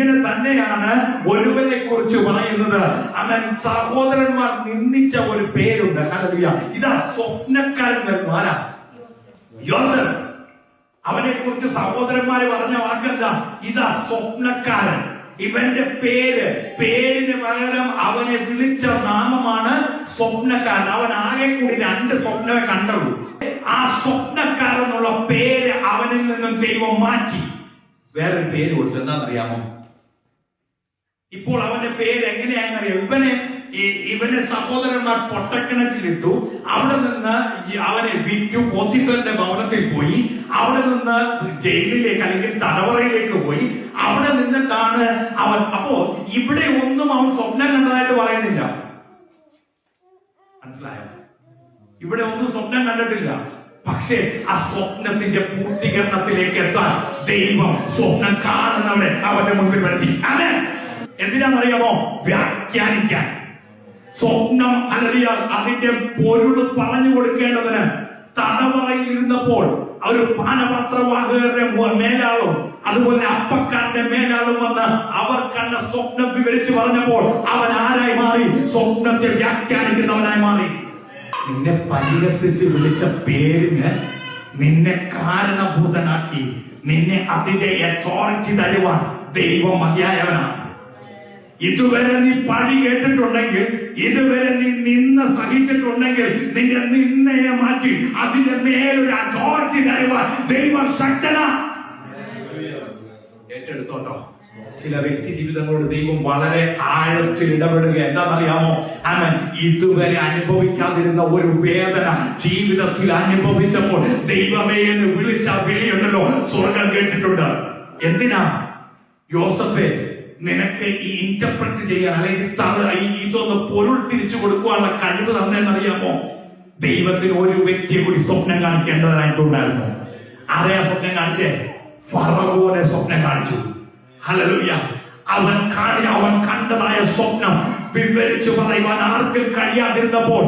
ഇങ്ങനെ തന്നെയാണ് ഒരുവനെ കുറിച്ച് പറയുന്നത്. അവൻ സഹോദരന്മാർ നിന്ദിച്ച ഒരു പേരുണ്ട്. ഹല്ലേലൂയ. ഇതാ സ്വപ്നക്കാരൻ വരുന്നു. ആരാ? യോസഫ്. അവനെ കുറിച്ച് സഹോദരന്മാര് പറഞ്ഞ വാക്കെന്താ? ഇതാ സ്വപ്നക്കാരൻ. ഇവന്റെ പേരിന് പകരം അവനെ വിളിച്ച നാമമാണ് സ്വപ്നക്കാരൻ. അവൻ ആകെ കൂടി 2 സ്വപ്നമേ കണ്ടുള്ളൂ. ആ സ്വപ്നക്കാരൻ എന്നുള്ള പേര് അവനിൽ നിന്നും ദൈവം മാറ്റി വേറൊരു പേര് കൊടുത്തു. എന്താണെന്നറിയാമോ? ഇപ്പോൾ അവന്റെ പേര് എങ്ങനെയാണെന്നറിയാം? ഇവനെ സഹോദരന്മാർ പൊട്ടക്കിണറ്റിലിട്ടു. അവിടെ നിന്ന് അവനെ വിറ്റു. പോത്തിഫറിന്റെ ഭവനത്തിൽ പോയി. അവിടെ നിന്ന് ജയിലിലേക്ക് അല്ലെങ്കിൽ തടവറയിലേക്ക് പോയി. അവിടെ നിന്നിട്ടാണ് അവൻ. അപ്പോ ഇവിടെ ഒന്നും അവൻ സ്വപ്നം കണ്ടതായിട്ട് പറയുന്നില്ല. മനസ്സിലായോ? ഇവിടെ ഒന്നും സ്വപ്നം കണ്ടിട്ടില്ല. പക്ഷേ ആ സ്വപ്നത്തിന്റെ പൂർത്തീകരണത്തിലേക്ക് എത്താൻ ദൈവം സ്വപ്നം കാണുന്നവനെ അവന്റെ മുൻപിൽ വരുത്തി. ആമേൻ. എന്തിനാണെന്നറിയാമോ? വ്യാഖ്യാനിക്കാൻ. സ്വപ്നം അറിയാൻ അതിന്റെ പൊരുൾ പറഞ്ഞു കൊടുക്കേണ്ടതിന് തടവറയിൽ ഇരുന്നപ്പോൾ ഒരു പാനപാത്രവാഹകരുടെ മേലാളും അതുപോലെ അപ്പക്കാരന്റെ മേലാളും വന്ന് അവർ കണ്ട സ്വപ്നം വിവരിച്ചു പറഞ്ഞപ്പോൾ അവൻ ആരായി മാറി? സ്വപ്നത്തെ വ്യാഖ്യാനിക്കുന്നവനായി മാറി. നിന്നെ പരിഹസിച്ച് വിളിച്ച പേരിന് നിന്നെ കാരണഭൂതനാക്കി നിന്നെ അതിന്റെ അതോറിറ്റി തരുവാൻ ദൈവം മതിയായവനാണ്. ഇതുവരെ നീ പഴി കേട്ടിട്ടുണ്ടെങ്കിൽ, ഇതുവരെ നീ നിന്ന സഹിച്ചിട്ടുണ്ടെങ്കിൽ, നിന്റെ നിന്നയെ മാറ്റി അതിന്റെ മേലൊരു അതോറിറ്റി തരുവാൻ ദൈവം ശക്തനാണ്. ഏറ്റെടുത്തോട്ടോ. ചില വ്യക്തി ജീവിതങ്ങളോട് ദൈവം വളരെ ആഴത്തിൽ ഇടപെടുക. എന്താണെന്നറിയാമോ? അവൻ ഇതുവരെ അനുഭവിക്കാതിരുന്ന ഒരു വേദന ജീവിതത്തിൽ അനുഭവിച്ചപ്പോൾ ദൈവമേ എന്ന് വിളിച്ച വിളിയുണ്ടല്ലോ, സ്വർഗം കേട്ടിട്ടുണ്ട്. എന്തിനാ? യോസഫേ, നിനക്ക് ഈ ഇന്റർപ്രറ്റ് ചെയ്യാൻ അല്ലെങ്കിൽ ഇതൊന്ന് പൊരുൾ തിരിച്ചു കൊടുക്കുവാനുള്ള കഴിവ് തന്നെന്നറിയാമോ? ദൈവത്തിന് ഒരു വ്യക്തിയെ കൂടി സ്വപ്നം കാണിക്കേണ്ടതായിട്ടുണ്ടായിരുന്നു. ആരെയാ സ്വപ്നം കാണിച്ചേ? ഫറവോനെ സ്വപ്നം കാണിച്ചു. ഹല്ലേലൂയ. അവൻ കണ്ടതായ സ്വപ്നം വിവരിച്ചു പറയുവാൻ ആർക്കും കഴിയാതിരുന്നപ്പോൾ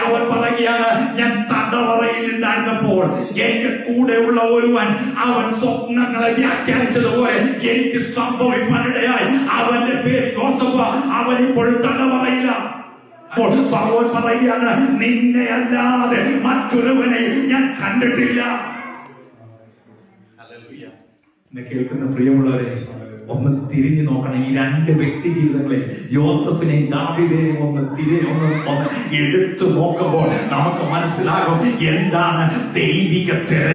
അവൻ പറയുകയാണ്, ഞാൻ തടവറയിൽ ഉണ്ടായിരുന്നപ്പോൾ എന്റെ കൂടെയുള്ള ഒരുവൻ അവൻ സ്വപ്നങ്ങളെ വ്യാഖ്യാനിച്ചതുപോലെ എനിക്ക് സംഭവിക്കാനിടയായി. അവന്റെ പേര് യോസഫ്. അവൻ ഇപ്പോഴും തടവറയില്ല. അപ്പോൾ ഫറവോൻ പറയുകയാണ്, നിന്നെ അല്ലാതെ മറ്റൊരുവനെയും ഞാൻ കണ്ടിട്ടില്ല. എന്നെ കേൾക്കുന്ന പ്രിയമുള്ളവരെ, ഒന്ന് തിരിഞ്ഞു നോക്കണം. ഈ 2 വ്യക്തി ജീവിതങ്ങളെ, യോസഫിനെയും ദാവീദിനെയും ഒന്ന് എടുത്തു നോക്കുമ്പോൾ നമുക്ക് മനസ്സിലാകും എന്താണ് ദൈവിക